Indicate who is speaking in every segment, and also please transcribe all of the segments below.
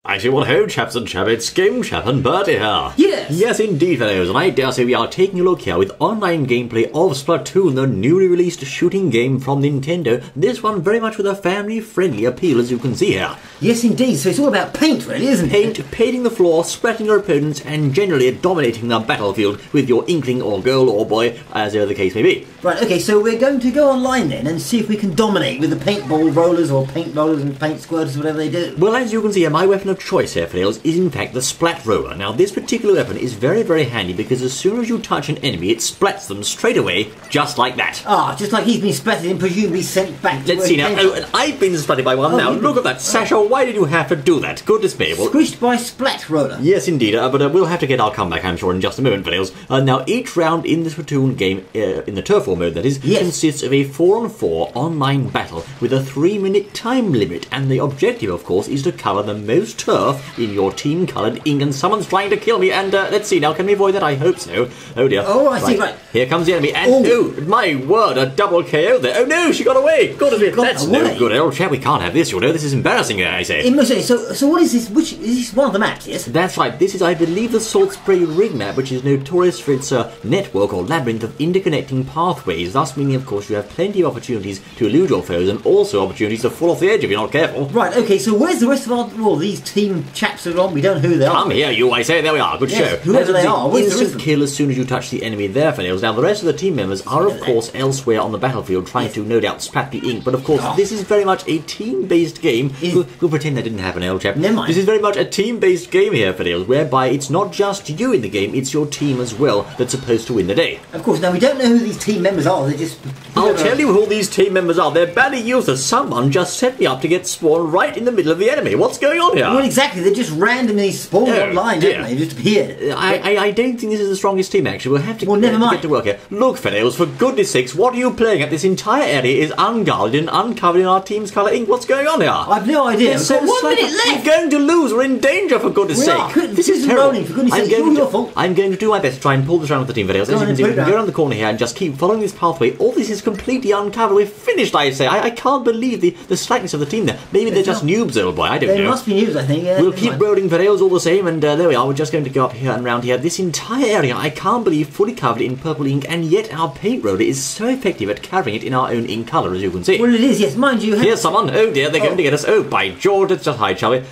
Speaker 1: I say, well, ho, chaps and chappets, Game Chap and Bertie here.
Speaker 2: Yes!
Speaker 1: Yes, indeed, fellows, and I dare say we are taking a look here with online gameplay of Splatoon, the newly released shooting game from Nintendo. This one very much with a family-friendly appeal, as you can see here.
Speaker 2: Yes, indeed, so it's all about paint, really, isn't it?
Speaker 1: Painting the floor, splatting your opponents, and generally dominating the battlefield with your inkling or girl or boy, as the case may be.
Speaker 2: Right, okay, so we're going to go online then and see if we can dominate with the paintball rollers or paint rollers and paint squirters, whatever they do.
Speaker 1: Well, as you can see here, my weapon of choice here, fellows, is in fact the Splat roller. Now, this particular weapon is very, very handy because as soon as you touch an enemy, it splats them straight away, just like that.
Speaker 2: Ah, just like he's been splatted and presumably sent back to
Speaker 1: Let's see now. Oh, and I've been splatted by one now. Look at that. Sasha, why did you have to do that? Goodness me. Well,
Speaker 2: squished by Splat roller.
Speaker 1: Yes, indeed, but we'll have to get our comeback, I'm sure, in just a moment, fellows. Now, each round in the Splatoon game, in the turf war mode, that is,
Speaker 2: yes,
Speaker 1: consists of a 4-on-4 online battle with a 3-minute time limit, and the objective, of course, is to cover the most turf in your team-coloured ink, and someone's trying to kill me, and let's see, now, can we avoid that? I hope so. Oh, dear.
Speaker 2: Oh, I see, right.
Speaker 1: Here comes the enemy, and, oh, my word, a double KO there. Oh, no, she got away. Goodness me, that's no good. Old chap, we can't have this, you know. This is embarrassing, I say.
Speaker 2: It must say, so what is this? Which is this one of the maps, yes?
Speaker 1: That's right. This is, I believe, the Salt Spray Rig map, which is notorious for its network or labyrinth of interconnecting pathways, thus meaning, of course, you have plenty of opportunities to elude your foes and also opportunities to fall off the edge if you're not careful.
Speaker 2: Right, okay, so where's the rest of our, well, these team chaps are on? We don't know who they are.
Speaker 1: Come here, you, I say. There we are. Good show.
Speaker 2: Whoever they are.
Speaker 1: Instant kill as soon as you touch the enemy there, fellows. Now, the rest of the team members are, of course, elsewhere on the battlefield trying to, no doubt, splat the ink. But, of course, this is very much a team-based game. We'll pretend that didn't happen, old chap.
Speaker 2: Never mind.
Speaker 1: This is very much a team-based game here, fellows, whereby it's not just you in the game, it's your team as well that's supposed to win the day.
Speaker 2: Of course, now we don't know who these team members are. They're just...
Speaker 1: I'll tell you who these team members are. They're badly useless. Someone just set me up to get spawned right in the middle of the enemy. What's going on here?
Speaker 2: Well, exactly. They're just randomly spawned online, don't they? They just appeared.
Speaker 1: I don't think this is the strongest team, actually. We'll have to,
Speaker 2: never mind.
Speaker 1: Get to work here. Look, fellows, for goodness sakes, what are you playing at? This entire area is unguarded and uncovered in our team's colour ink. What's going on here?
Speaker 2: I've no idea.
Speaker 1: We've got 1 minute left. We're going to lose. We're in danger, for goodness sake.
Speaker 2: This is terrible. For goodness sake, it's your fault.
Speaker 1: I'm going to do my best to try and pull this around with the team, fellows. As you can see, we can go around the corner here and just keep following this pathway. All this is completely uncovered. We're finished, I say. I can't believe the slackness of the team there. Maybe they're just noobs, old boy. I don't know.
Speaker 2: They must be noobs, I think.
Speaker 1: We'll keep rolling fellows all the same, and there we are. We're just going to go up here and round here. This entire area, I can't believe, fully covered in purple ink, and yet our paint roller is so effective at covering it in our own ink colour, as you can see.
Speaker 2: Well, it is, yes. Mind you...
Speaker 1: Here's someone. Oh, dear, they're going to get us. Oh, by George, let's just hide, shall we?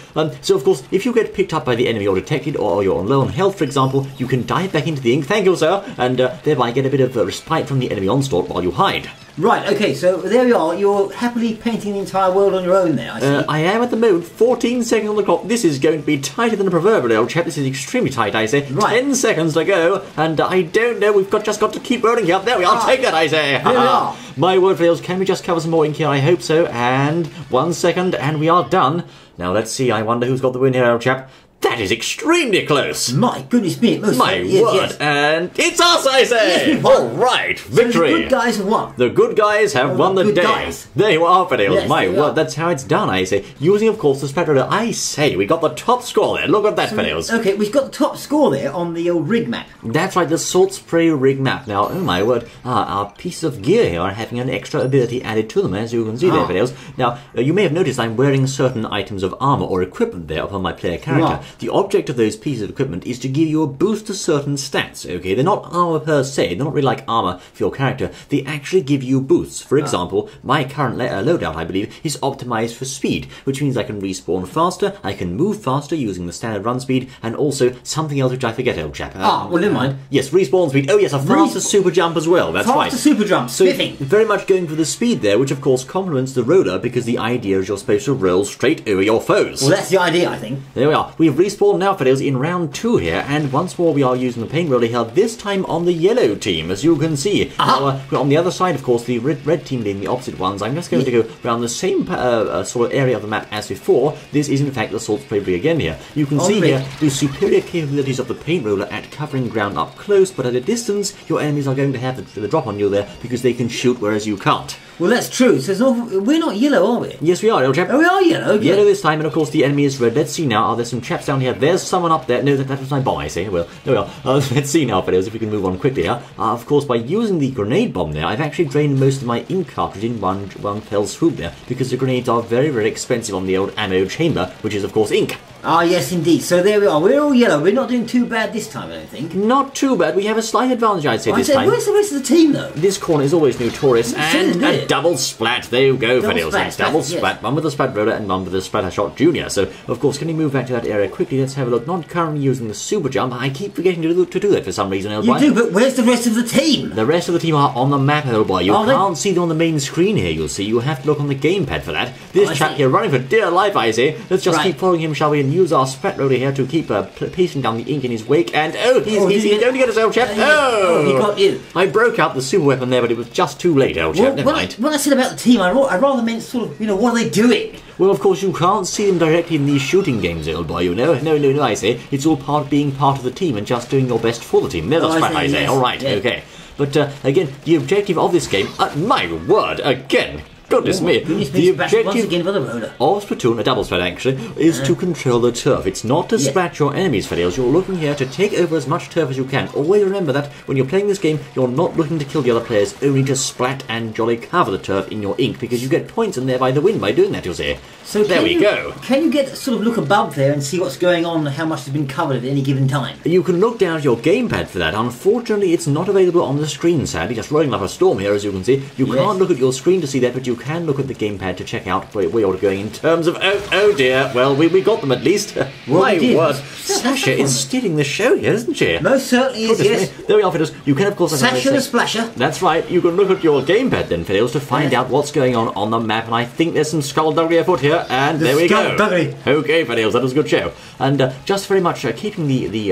Speaker 1: So, of course, if you get picked up by the enemy or detected, or you're low on health, for example, you can dive back into the ink, thank you, sir, and thereby get a bit of respite from the enemy onslaught while you hide.
Speaker 2: Right, okay, so there we are. You're happily painting the entire world on your own there, I see.
Speaker 1: I am at the moment. 14 seconds on the clock. This is going to be tighter than a proverbial, old chap. This is extremely tight, I say.
Speaker 2: Right.
Speaker 1: 10 seconds to go, and I don't know. We've just got to keep rolling here. There we are. Take that, I say.
Speaker 2: There we are.
Speaker 1: My word, fellows. Can we just cover some more ink here? I hope so. And 1 second, and we are done. Now, let's see. I wonder who's got the win here, old chap. That is extremely close.
Speaker 2: My goodness me, it must
Speaker 1: My
Speaker 2: be.
Speaker 1: word,
Speaker 2: Yes.
Speaker 1: And it's us, I say.
Speaker 2: Yes,
Speaker 1: all right, victory.
Speaker 2: So the good guys have won.
Speaker 1: The good guys have won the day.
Speaker 2: Guys.
Speaker 1: There you are, fellows.
Speaker 2: Yes,
Speaker 1: My word, that's how it's done, I say. Using, of course, the Splat roller. I say, we got the top score there. Look at that, fellows.
Speaker 2: Okay, we've got the top score there on the old rig map.
Speaker 1: That's right, the Salt Spray Rig map. Now, oh my word, our pieces of gear here are having an extra ability added to them, as you can see there, fellows. Now, you may have noticed I'm wearing certain items of armour or equipment there upon my player character. The object of those pieces of equipment is to give you a boost to certain stats, okay? They're not armour per se, they're not really like armour for your character. They actually give you boosts. For example, my current loadout, I believe, is optimised for speed, which means I can respawn faster, I can move faster using the standard run speed, and also something else which I forget, old chap.
Speaker 2: Well, never mind.
Speaker 1: Yes, respawn speed. Oh yes, a faster super jump as well, that's right.
Speaker 2: Faster super jump, spiffing.
Speaker 1: So, very much going for the speed there, which of course complements the roller, because the idea is you're supposed to roll straight over your foes.
Speaker 2: Well, that's the idea, I think.
Speaker 1: There we are. We've respawned now, fellows, in round 2 here, and once more we are using the paint roller here, this time on the yellow team, as you can see. Now, on the other side, of course, the red team being the opposite ones, I'm just going to go around the same sort of area of the map as before. This is, in fact, the Salt Spray Rig again here. You can see here the superior capabilities of the paint roller at covering ground up close, but at a distance, your enemies are going to have the drop on you there, because they can shoot whereas you can't.
Speaker 2: Well, that's true. So we're not yellow, are we?
Speaker 1: Yes, we are, old chap.
Speaker 2: Oh, we are yellow.
Speaker 1: Yellow this time, and of course the enemy is red. Let's see now. Are there some chaps down here? There's someone up there. No, that was my bomb, I say. Well, there we are. Let's see now, fellows, if we can move on quickly here. Of course, by using the grenade bomb there, I've actually drained most of my ink cartridge in one fell swoop there, because the grenades are very, very expensive on the old ammo chamber, which is, of course, ink.
Speaker 2: Ah, yes, indeed. So there we are. We're all yellow. We're not doing too bad this time, I don't think.
Speaker 1: Not too bad. We have a slight advantage, I'd say, this time.
Speaker 2: Where's the rest of the team, though?
Speaker 1: This corner is always notorious. And a double splat. There you go, Fidels. Double splat. One with the Splat roller and one with the Splatter Shot Junior. So, of course, can you move back to that area quickly? Let's have a look. Not currently using the super jump. I keep forgetting to do that for some reason, old boy.
Speaker 2: You do, but where's the rest of the team?
Speaker 1: The rest of the team are on the map, old boy. You can't see them on the main screen here, you'll see. You have to look on the gamepad for that. This chap here running for dear life, I say. Let's just keep following him, shall we, and use our Splat roller here to keep pacing down the ink in his wake. And he's going to get us, old chap.
Speaker 2: He got you.
Speaker 1: I broke out the super weapon there, but it was just too late, old chap. Never mind.
Speaker 2: When I said about the team, I rather meant sort of, what are they doing?
Speaker 1: Well, of course, you can't see them directly in these shooting games, old boy, No, I say. It's all being part of the team and just doing your best for the team. There's a Splat, I say. All right, okay. But, again, the objective of this game, my word, again... Goodness me. The objective of Splatoon, a double splat actually, is to control the turf. It's not to splat your enemies, Fidels. You're looking here to take over as much turf as you can. Always remember that when you're playing this game, you're not looking to kill the other players, only to splat and jolly cover the turf in your ink, because you get points in there by the win by doing that, you'll see. So there we go.
Speaker 2: Can you sort of look above there and see what's going on and how much has been covered at any given time?
Speaker 1: You can look down at your gamepad for that. Unfortunately, it's not available on the screen, sadly. Just rolling like a storm here, as you can see. You can't look at your screen to see that, but you can look at the gamepad to check out where you're going in terms of... Oh dear. Well, we got them at least. My word. Sasha is stealing the show here, isn't she?
Speaker 2: Most certainly is, yes.
Speaker 1: There we are, Fiddles. You can, of course...
Speaker 2: Sasha the Splasher.
Speaker 1: That's right. You can look at your gamepad then, Fiddles, to find out what's going on the map. And I think there's some skullduggery afoot here. And there we go. Okay, Fiddles, that was a good show. And just very much keeping the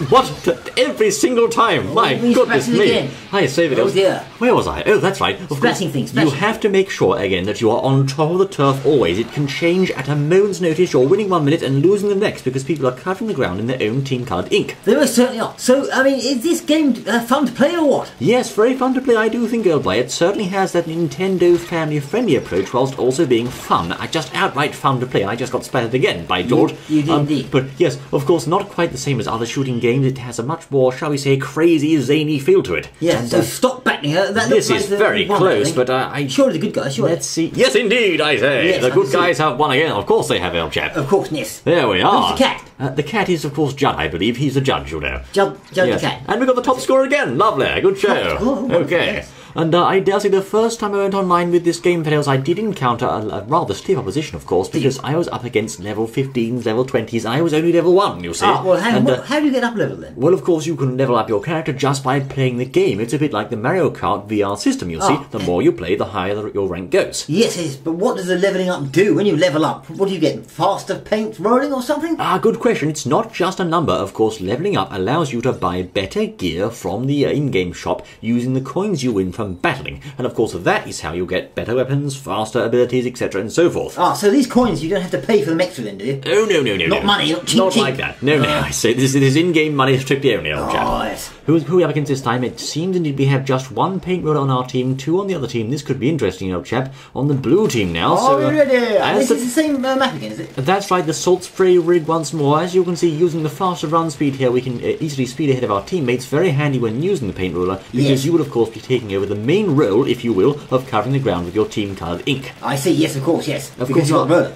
Speaker 1: what? Every single time. My goodness me. Again. I say, Fiddles.
Speaker 2: Oh dear.
Speaker 1: Where was I? Oh, that's right. Of course, you have to make sure, again, that you are on top of the turf always. It can change at a moment's notice. You're winning 1 minute and losing the next because people are covering the ground in their own team-coloured ink.
Speaker 2: They most certainly are. So, I mean, is this game fun to play or what?
Speaker 1: Yes, very fun to play, I do think, old boy. It certainly has that Nintendo family-friendly approach whilst also being fun. Just outright fun to play. I just got splattered again, by George.
Speaker 2: You did indeed.
Speaker 1: But yes, of course, not quite the same as other shooting games. It has a much more, shall we say, crazy, zany feel to it.
Speaker 2: Yeah, and, so stop backing her.
Speaker 1: This is very close, but I...
Speaker 2: Surely the good guys, surely.
Speaker 1: Let's see. Yes, indeed, I say. Yes, the good guys have won again. Of course they have, old chap.
Speaker 2: Of course, yes.
Speaker 1: There we are.
Speaker 2: Who's the cat?
Speaker 1: The cat is, of course, Judd, I believe. He's the judge, you know.
Speaker 2: Judd the cat.
Speaker 1: And we got the top scorer again. Lovely. Good show. Okay. Yes. And I dare say the first time I went online with this game, Fiddles, I did encounter a rather stiff opposition, of course, because I was up against level 15s, level 20s. I was only level 1, you see.
Speaker 2: Well, how do you get up level then?
Speaker 1: Well, of course, you can level up your character just by playing the game. It's a bit like the Mario Kart VR system, you see. The more you play, the higher your rank goes.
Speaker 2: Yes, but what does the levelling up do? When you level up, what do you get? Faster paint rolling or something?
Speaker 1: Good question. It's not just a number. Of course, levelling up allows you to buy better gear from the in-game shop using the coins you win from battling. And of course, that is how you get better weapons, faster abilities, etc., and so forth.
Speaker 2: So these coins you don't have to pay for them extra then, do you?
Speaker 1: Oh, no.
Speaker 2: Not money, not cheap.
Speaker 1: Not like that. No. I say this is in-game money strictly only, old chap.
Speaker 2: Yes.
Speaker 1: Who are we up against this time? It seems indeed we have just one paint roller on our team, 2 on the other team. This could be interesting, old chap. On the blue team now.
Speaker 2: This is the same map again, is it?
Speaker 1: That's right, the salt spray rig once more. As you can see, using the faster run speed here, we can easily speed ahead of our teammates. Very handy when using the paint roller, because you will, of course, be taking over the main role, if you will, of covering the ground with your team-coloured ink.
Speaker 2: I see, yes, of course, yes.
Speaker 1: Of course,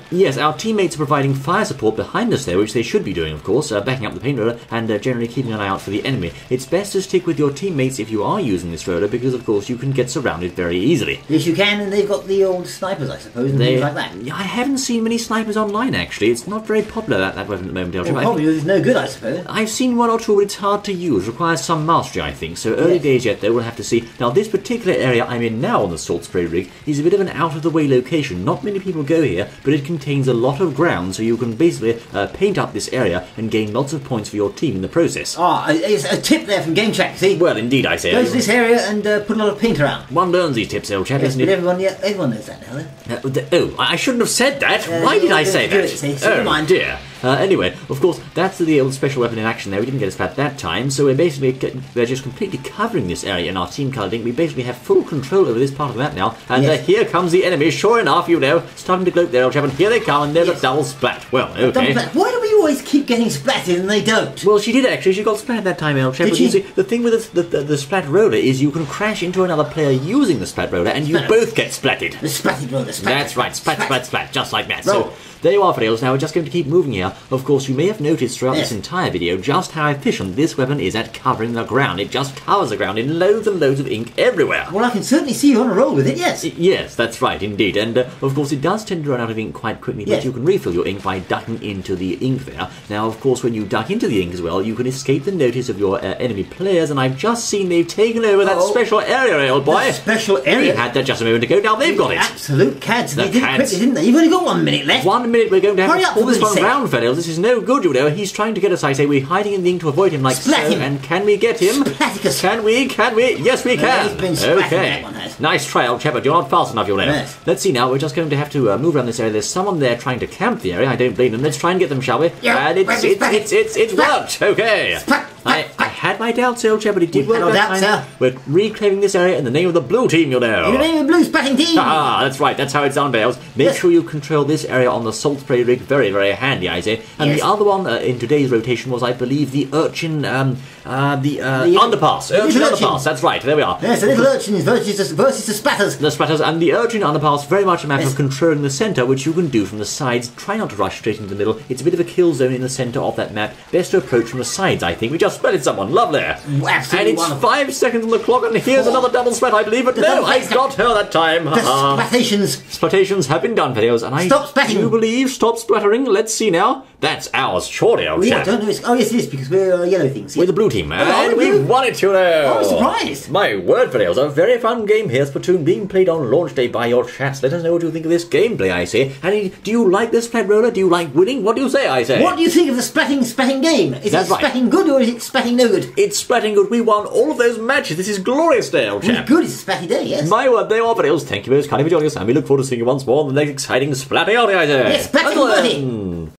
Speaker 1: yes, our teammates are providing fire support behind us there, which they should be doing, of course, backing up the paint roller and generally keeping an eye out for the enemy. It's best to stick with your teammates if you are using this roller, because, of course, you can get surrounded very easily.
Speaker 2: Yes, you can, and they've got the old snipers, I suppose, and things like that.
Speaker 1: I haven't seen many snipers online, actually. It's not very popular, that weapon at the moment,
Speaker 2: well, probably it's no good, I suppose.
Speaker 1: I've seen 1 or 2, but it's hard to use. Requires some mastery, I think. So early days yet, though, we'll have to see. Now, this particular area I'm in now on the salt spray rig is a bit of an out-of-the-way location. Not many people go here, but it contains a lot of ground, so you can basically paint up this area and gain lots of points for your team in the process.
Speaker 2: It's a tip there from Game Track, see?
Speaker 1: Well, indeed, I say.
Speaker 2: Go to this area and put a lot of paint around.
Speaker 1: One learns these tips, old chap, isn't it?
Speaker 2: Everyone knows that now,
Speaker 1: I shouldn't have said that. Why did I say that? Oh, dear. Anyway, of course, that's the old special weapon in action there. We didn't get a splat that time, so we're just completely covering this area in our team-coloured ink. We basically have full control over this part of the map now. And here comes the enemy, sure enough, you know, starting to gloat there, old chap, and here they come, and there's a double splat. Well, okay.
Speaker 2: Why do we always keep getting splatted and they don't?
Speaker 1: Well, she did actually. She got splatted that time, old chap. But you see, the thing with the splat roller is you can crash into another player using the splat roller, and you both get splatted.
Speaker 2: The splatted roller, splat.
Speaker 1: That's right, splat, just like that. There you are, Fiddles. Now we're just going to keep moving here. Of course, you may have noticed throughout this entire video just how efficient this weapon is at covering the ground. It just covers the ground in loads and loads of ink everywhere.
Speaker 2: Well, I can certainly see you on a roll with it, yes.
Speaker 1: Yes, that's right, indeed. And, of course, it does tend to run out of ink quite quickly, but you can refill your ink by ducking into the ink there. Now, of course, when you duck into the ink as well, you can escape the notice of your enemy players, and I've just seen they've taken over that special area, old boy.
Speaker 2: Special area?
Speaker 1: We had that just a moment ago, now they've got it.
Speaker 2: Absolute cads. They did it
Speaker 1: cads.
Speaker 2: quickly, didn't they? You've only got 1 minute left.
Speaker 1: 1 minute, we're going to have
Speaker 2: Hurry
Speaker 1: to
Speaker 2: up,
Speaker 1: pull this
Speaker 2: for
Speaker 1: one
Speaker 2: goodness
Speaker 1: round, Fiddles. This is no good, you know. He's trying to get us, I say. We're hiding in the ink to avoid him like
Speaker 2: Splat
Speaker 1: so.
Speaker 2: him.
Speaker 1: And can we get him?
Speaker 2: Splaticus.
Speaker 1: Can we? Yes, we can.
Speaker 2: He's been splatting,
Speaker 1: Okay.
Speaker 2: that one has.
Speaker 1: Nice try, old chap, but you're not fast enough, you'll know.
Speaker 2: Yes.
Speaker 1: Let's see now. We're just going to have to move around this area. There's someone there trying to camp the area. I don't blame them. Let's try and get them, shall we?
Speaker 2: Yeah.
Speaker 1: And it's worked. Okay.
Speaker 2: Splat.
Speaker 1: I had my doubts, old chap, but it did work
Speaker 2: had
Speaker 1: that
Speaker 2: our
Speaker 1: time.
Speaker 2: doubts, sir.
Speaker 1: We're reclaiming this area in the name of the blue team, you know.
Speaker 2: In the name of the blue splatting team.
Speaker 1: Ah, that's right, that's how it's done, Bales. Make sure you control this area on the salt spray rig. Very, very handy, I say. And the other one in today's rotation was, I believe, the urchin, the underpass. Urchin underpass, that's right, there we are.
Speaker 2: Yes, the little urchins versus the splatters.
Speaker 1: The splatters and the urchin underpass, very much a matter of controlling the centre, which you can do from the sides. Try not to rush straight into the middle. It's a bit of a kill zone in the centre of that map. Best to approach from the sides, I think. We just splatted someone, lovely.
Speaker 2: Absolutely
Speaker 1: and it's
Speaker 2: wonderful.
Speaker 1: 5 seconds on the clock, and here's another double splat, I believe, but no, I got her that time.
Speaker 2: The splatations.
Speaker 1: Splatations have been done, videos, and I do believe stop splattering. Let's see now. That's ours, surely, old chap.
Speaker 2: I don't know. Oh, yes, it is, because we're yellow things.
Speaker 1: We're the blue team, and we've won it, you know.
Speaker 2: I'm surprised.
Speaker 1: My word, videos, a very fun game here, Splatoon, being played on launch day by your chats. Let us know what you think of this gameplay, I say. And do you like the splat roller? Do you like winning? What do you say, I say?
Speaker 2: What do you think of the splatting game? Is it splatting good or is it splatting no good?
Speaker 1: It's splatting good. We won all of those matches. This is glorious day, old chap.
Speaker 2: Good, it's a splatty day, yes.
Speaker 1: My word, they are videos. Thank you most kindly for joining us, and we look forward to seeing you once more on the next exciting splatting, I say.
Speaker 2: Yes, splatting buddy.